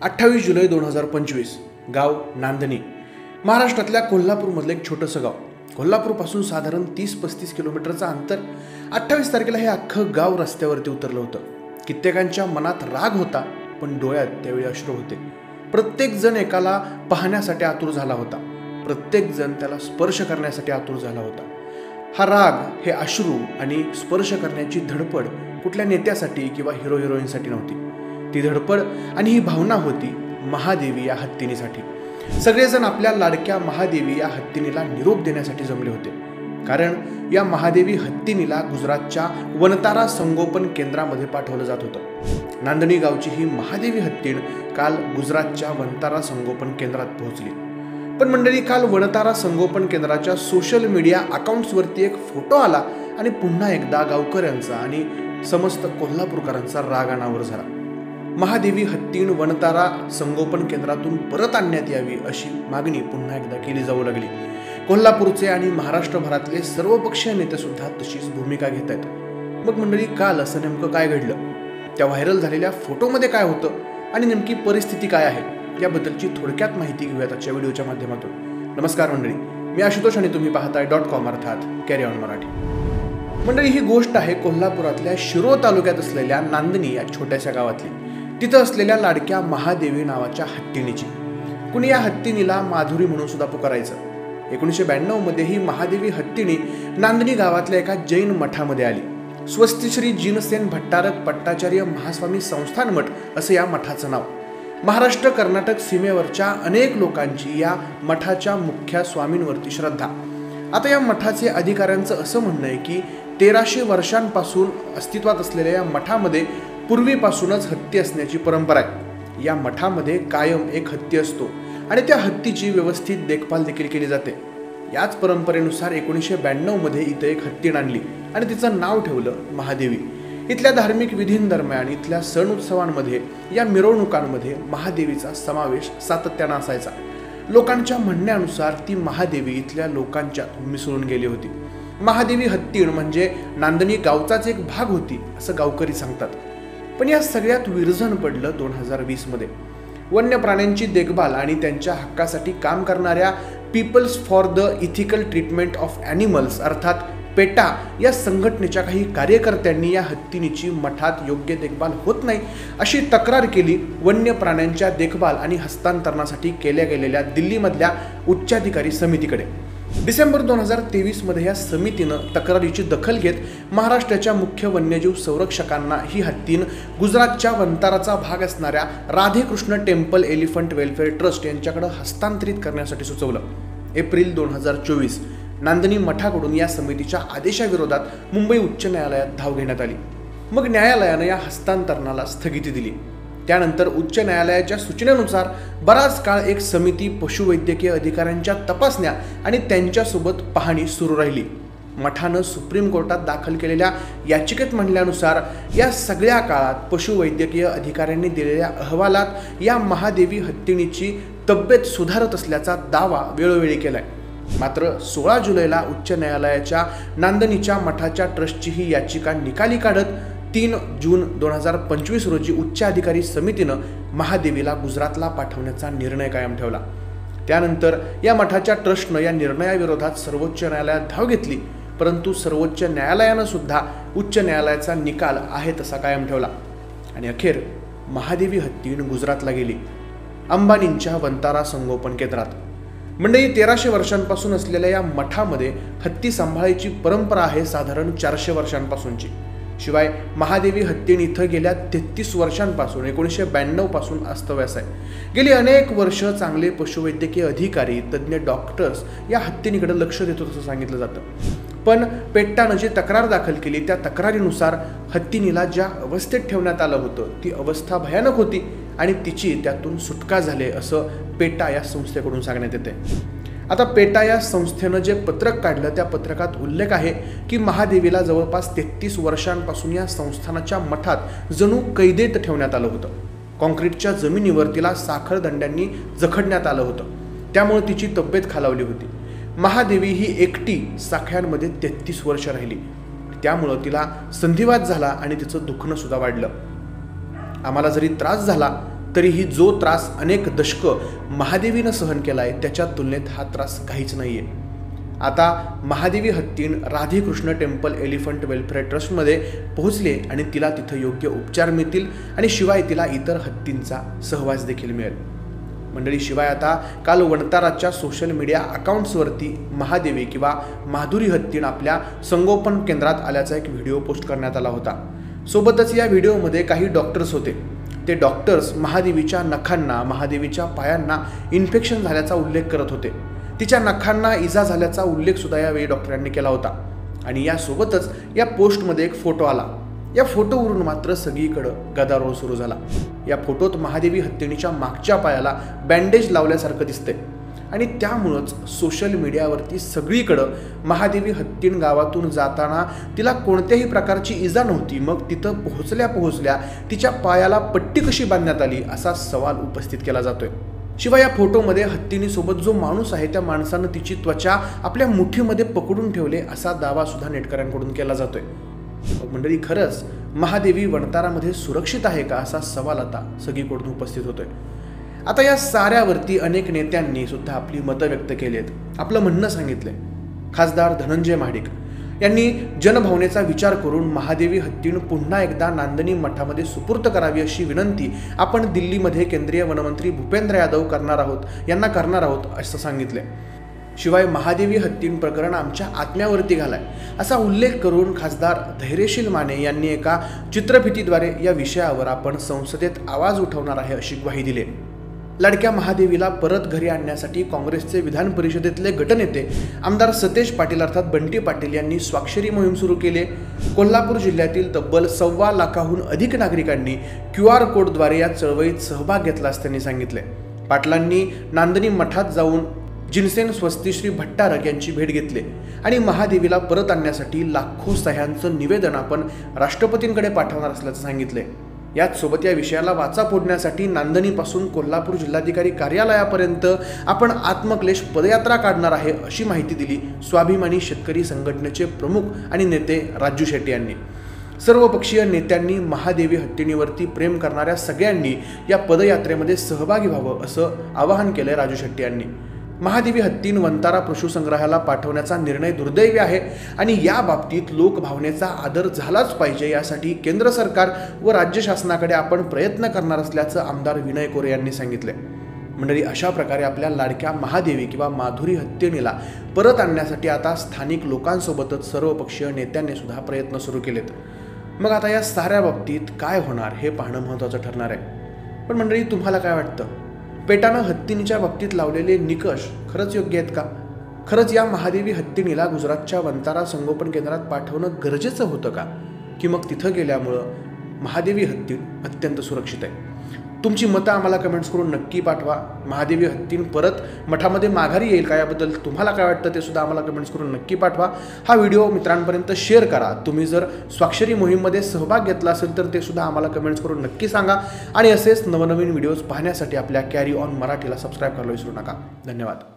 28 जुलै 2025 गाव नांदणी, महाराष्ट्रातल्या कोल्हापूरमधलं एक छोटंसं गाव. कोल्हापूरपासून साधारण 30-35 किलोमीटरचं अंतर. 28 तारखेला हे अख्खं गाव रस्त्यावरती उतरलं होतं. कित्येकांच्या मनात राग होता, पण डोळ्यात त्यावेळी अश्रू होते. प्रत्येक जण एकाला पाहण्यासाठी आतुर झाला होता. प्रत्येक जण त्याला स्पर्श करण्यासाठी आतुर झाला होता. हा राग, हे अश्रू आणि स्पर्श करण्याची धडपड कुठल्या नेत्यासाठी किंवा हिरो हिरोईनसाठी नव्हती. ती धडपड आणि ही भावना होती महादेवी या हत्तीनीसाठी. सगळेजण आपल्या लाडक्या महादेवी या हत्तीनीला निरोप देण्यासाठी जमले होते. कारण या महादेवी हत्तीनीला गुजरातच्या वनतारा संगोपन केंद्रामध्ये पाठवलं जात होतं. नांदणी गावची ही महादेवी हत्तीण काल गुजरातच्या वनतारा संगोपन केंद्रात पोहोचली. पण मंडळी, काल वनतारा संगोपन केंद्राच्या सोशल मीडिया अकाउंट्सवरती एक फोटो आला आणि पुन्हा एकदा गावकऱ्यांचा आणि समस्त कोल्हापूरकरांचा राग अनावर झाला. महादेवी हत्तीण वनतारा संगोपन केंद्रातून परत आणण्यात यावी अशी मागणी पुन्हा एकदा केली जाऊ लागली. कोल्हापूरचे आणि महाराष्ट्रभरातले सर्वपक्षीय नेते सुद्धा तशीच भूमिका घेत आहेत. मग मंडळी, काल असं नेमकं काय घडलं? त्या व्हायरल झालेल्या फोटोमध्ये काय होतं आणि नेमकी परिस्थिती काय आहे, याबद्दलची थोडक्यात माहिती घेऊयात आजच्या व्हिडिओच्या माध्यमातून. नमस्कार मंडळी, मी आशुतोष आणि तुम्ही पाहताय .com अर्थात कॅरी ऑन मराठी. मंडळी, ही गोष्ट आहे कोल्हापुरातल्या शिरोळ तालुक्यात असलेल्या नांदणी या छोट्याशा गावातली. तिथं असलेल्या लाडक्या महादेवी नावाच्या हत्तीनीची. कुणी या हत्तीनीला माधुरी म्हणून सुद्धा पुकारायचं. 1992 मध्ये ही महादेवी हत्तीणी नांदणी गावातल्या एका जैन मठामध्ये आली. स्वस्ती श्री जिनसेन भट्टारक पट्टाचार्य महास्वामी संस्थान मठ असं या मठाचं नाव. महाराष्ट्र कर्नाटक सीमेवरच्या अनेक लोकांची या मठाच्या मुख्य स्वामींवरती श्रद्धा. आता या मठाचे अधिकाऱ्यांचं असं म्हणणं आहे की 1300 वर्षांपासून अस्तित्वात असलेल्या या मठामध्ये पूर्वीपासूनच हत्ती असण्याची परंपरा आहे. या मठामध्ये कायम एक हत्ती असतो आणि त्या हत्तीची व्यवस्थित देखभाल देखील केली जाते. याच परंपरेनुसार 1992 मध्ये इथं एक हत्तीण आणली आणि तिचं नाव ठेवलं महादेवी. इथल्या धार्मिक विधींदरम्यान, इथल्या सण उत्सवांमध्ये, या मिरवणुकांमध्ये महादेवीचा समावेश सातत्यानं असायचा. लोकांच्या म्हणण्यानुसार ती महादेवी इथल्या लोकांच्यात मिसळून गेली होती. महादेवी हत्तीण म्हणजे नांदणी गावचाच एक भाग होती असं गावकरी सांगतात. पण या सगळ्यात विरजण पडलं 2020 मध्ये. वन्य प्राण्यांची देखभाल आणि त्यांच्या हक्कासाठी काम करणाऱ्या people for the ethical treatment of animals अर्थात पेटा या संघटनेच्या काही कार्यकर्त्यांनी या हत्तीनीची मठात योग्य देखभाल होत नाही अशी तक्रार केली वन्य प्राण्यांच्या देखभाल आणि हस्तांतरणासाठी केल्या गेलेल्या दिल्लीमधल्या उच्चाधिकारी समितीकडे. डिसेंबर 2023 मध्ये या समितीनं तक्रारीची दखल घेत महाराष्ट्राच्या मुख्य वन्यजीव संरक्षकांना ही हत्तीन गुजरातच्या वनताराचा भाग असणाऱ्या Radhekrishna temple elephant welfare trust यांच्याकडे हस्तांतरित करण्यासाठी सुचवलं. एप्रिल 2024 नांदणी मठाकडून या समितीच्या आदेशाविरोधात मुंबई उच्च न्यायालयात धाव घेण्यात आली. मग न्यायालयानं या हस्तांतरणाला स्थगिती दिली. त्यानंतर उच्च न्यायालयाच्या सूचनेनुसार बराच काळ एक समिती पशुवैद्यकीय अधिकाऱ्यांच्या तपासण्या आणि त्यांच्यासोबत पाहणी सुरू राहिली. मठानं सुप्रीम कोर्टात दाखल केलेल्या याचिकेत म्हणल्यानुसार या सगळ्या काळात पशुवैद्यकीय अधिकाऱ्यांनी दिलेल्या अहवालात या महादेवी हत्तीणीची तब्येत सुधारत असल्याचा दावा वेळोवेळी केलाय. मात्र 16 जुलैला उच्च न्यायालयाच्या नांदणीच्या मठाच्या ट्रस्टची ही याचिका निकाली काढत 3 जून 2025 रोजी उच्च अधिकारी समितीनं महादेवीला गुजरातला पाठवण्याचा निर्णय कायम ठेवला. त्यानंतर या मठाच्या ट्रस्टनं या निर्णयाविरोधात सर्वोच्च न्यायालयात धाव घेतली. परंतु सर्वोच्च न्यायालयानं सुद्धा उच्च न्यायालयाचा निकाल आहे तसा कायम ठेवला आणि अखेर महादेवी हत्तीण गुजरातला गेली, अंबानींच्या वनतारा संगोपन केंद्रात. मंडळी, 1300 वर्षांपासून असलेल्या या मठामध्ये हत्ती सांभाळायची परंपरा आहे साधारण 400 वर्षांपासूनची. शिवाय महादेवी हत्तीण इथं गेल्या 33 वर्षांपासून 1992 पासून अस्तव्यस्त आहे. गेली अनेक वर्ष चांगले पशुवैद्यकीय अधिकारी, तज्ज्ञ डॉक्टर्स या हत्तीनीकडे लक्ष देत होतं असं सांगितलं जातं. पण पेट्टानं जी तक्रार दाखल केली त्या तक्रारीनुसार हत्तीनीला ज्या अवस्थेत ठेवण्यात आलं होतं ती अवस्था भयानक होती आणि तिची त्यातून सुटका झाली असं पेटा या संस्थेकडून सांगण्यात येते. आता पेटा या संस्थेनं जे पत्रक काढलं त्या पत्रकात उल्लेख आहे की महादेवीला जवळपास 33 वर्षांपासून या संस्थानाच्या मठात जणू कैदेत ठेवण्यात आलं होतं. कॉन्क्रीटच्या जमिनीवर तिला साखळदंड्यांनी जखडण्यात आलं होतं. त्यामुळे तिची तब्येत खालावली होती. महादेवी ही एकटी साख्यांमध्ये 33 वर्ष राहिली. त्यामुळं तिला संधिवात झाला आणि तिचं दुखणं सुद्धा वाढलं. आम्हाला जरी त्रास झाला तरीही जो त्रास अनेक दशकं महादेवीनं सहन केला आहे त्याच्या तुलनेत हा त्रास काहीच नाही आहे. आता महादेवी हत्तीण राधेकृष्ण टेम्पल एलिफंट वेलफेअर ट्रस्टमध्ये पोहोचले आणि तिला तिथं योग्य उपचार मिळतील आणि शिवाय तिला इतर हत्तींचा सहवास देखील मिळेल. मंडळी, शिवाय आता काल वणताराच्या सोशल मीडिया अकाउंट्सवरती महादेवी किंवा माधुरी हत्तीण आपल्या संगोपन केंद्रात आल्याचा एक व्हिडिओ पोस्ट करण्यात आला होता. सोबतच या व्हिडिओमध्ये काही डॉक्टर्स होते. ते डॉक्टर्स महादेवीच्या नखांना, महादेवीच्या पायांना इन्फेक्शन झाल्याचा उल्लेख करत होते. तिच्या नखांना इजा झाल्याचा उल्लेख सुद्धा यावेळी डॉक्टरांनी केला होता. आणि यासोबतच या पोस्टमध्ये एक फोटो आला. या फोटोवरून मात्र सगळीकडं गदारोळ सुरू झाला. या फोटोत महादेवी हत्तीणीच्या मागच्या पायाला बँडेज लावल्यासारखं दिसतंय आणि त्यामुळंच सोशल मीडियावरती सगळीकडं महादेवी हत्तीण गावातून जाताना तिला कोणत्याही प्रकारची इजा नव्हती, मग तिथं पोहोचल्या तिच्या पायाला पट्टी कशी बांधण्यात आली असा सवाल उपस्थित केला जातोय. शिवाय या फोटोमध्ये हत्तीणीसोबत जो माणूस आहे त्या माणसानं तिची त्वचा आपल्या मुठीमध्ये पकडून ठेवले असा दावा सुद्धा नेटकऱ्यांकडून केला जातोय. मंडळी, खरंच महादेवी वणतारामध्ये सुरक्षित आहे का असा सवाल आता सगळीकडून उपस्थित होतोय. आता या साऱ्यावरती अनेक नेत्यांनी सुद्धा आपली मतं व्यक्त केली आहेत, आपलं म्हणणं सांगितलंय. खासदार धनंजय महाडिक यांनी जनभावनेचा विचार करून महादेवी हत्तीण पुन्हा एकदा नांदणी मठामध्ये सुपूर्त करावी अशी विनंती आपण दिल्लीमध्ये केंद्रीय वनमंत्री भूपेंद्र यादव यांना करणार आहोत असं सांगितलंय. शिवाय महादेवी हत्तीण प्रकरण आमच्या आत्म्यावरती घालाय असा उल्लेख करून खासदार धैर्यशील माने यांनी एका चित्रफितीद्वारे या विषयावर आपण संसदेत आवाज उठवणार आहे अशी ग्वाही दिली. लाडक्या महादेवीला परत घरी आणण्यासाठी काँग्रेसचे विधान परिषदेतले गटनेते आमदार सतेज पाटील अर्थात बंटी पाटील यांनी स्वाक्षरी मोहीम सुरू केली. कोल्हापूर जिल्ह्यातील तब्बल 1.25 लाखाहून अधिक नागरिकांनी QR कोडद्वारे या चळवळीत सहभाग घेतला असं त्यांनी सांगितले. पाटलांनी नांदणी मठात जाऊन जिनसेन स्वस्ती श्री भट्टारक यांची भेट घेतली आणि महादेवीला परत आणण्यासाठी लाखो सह्यांचं निवेदन आपण राष्ट्रपतींकडे पाठवणार असल्याचं सांगितले. याच सोबत या विषयाला वाचा फोडण्यासाठी नांदणीपासून कोल्हापूर जिल्हाधिकारी कार्यालयापर्यंत आपण आत्मक्लेश पदयात्रा काढणार आहे अशी माहिती दिली स्वाभिमानी शेतकरी संघटनेचे प्रमुख आणि नेते राजू शेट्टी यांनी. सर्वपक्षीय नेत्यांनी महादेवी हत्तीणीवरती प्रेम करणाऱ्या सगळ्यांनी या पदयात्रेमध्ये सहभागी व्हावं असं आवाहन केलंय राजू शेट्टी यांनी. महादेवी हत्तीण वणतारा पशुसंग्रहालयाला पाठवण्याचा निर्णय दुर्दैवी आहे आणि या बाबतीत लोकभावनेचा आदर झालाच पाहिजे, यासाठी केंद्र सरकार व राज्य शासनाकडे आपण प्रयत्न करणार असल्याचं आमदार विनय कोरे यांनी सांगितले. मंडळी, अशा प्रकारे आपल्या लाडक्या महादेवी किंवा माधुरी हत्तीणीला परत आणण्यासाठी आता स्थानिक लोकांसोबतच सर्वपक्षीय नेत्यांनी सुद्धा प्रयत्न सुरू केलेत. मग आता या साऱ्या बाबतीत काय होणार हे पाहणं महत्त्वाचं ठरणार आहे. पण मंडळी, तुम्हाला काय वाटतं? पेटानं हत्तीणीच्या बाबतीत लावलेले निकष खरंच योग्य आहेत का? खरंच या महादेवी हत्तीणीला गुजरातच्या वणतारा संगोपन केंद्रात पाठवणं गरजेचं होतं का? की मग तिथं गेल्यामुळं महादेवी हत्तीण अत्यंत सुरक्षित आहे? तुमची मतं आम्हाला कमेंट्स करून नक्की पाठवा. महादेवी हत्तीण परत मठामध्ये माघारी येईल का याबद्दल तुम्हाला काय वाटतं ते सुद्धा आम्हाला कमेंट्स करून नक्की पाठवा. हा व्हिडिओ मित्रांपर्यंत शेअर करा. तुम्ही जर स्वाक्षरी मोहीममध्ये सहभाग घेतला असेल तर ते सुद्धा आम्हाला कमेंट्स करून नक्की सांगा. आणि असेच नवनवीन व्हिडिओज पाहण्यासाठी आपल्या कॅरी ऑन मराठीला सबस्क्राईब करायला विसरू नका. धन्यवाद.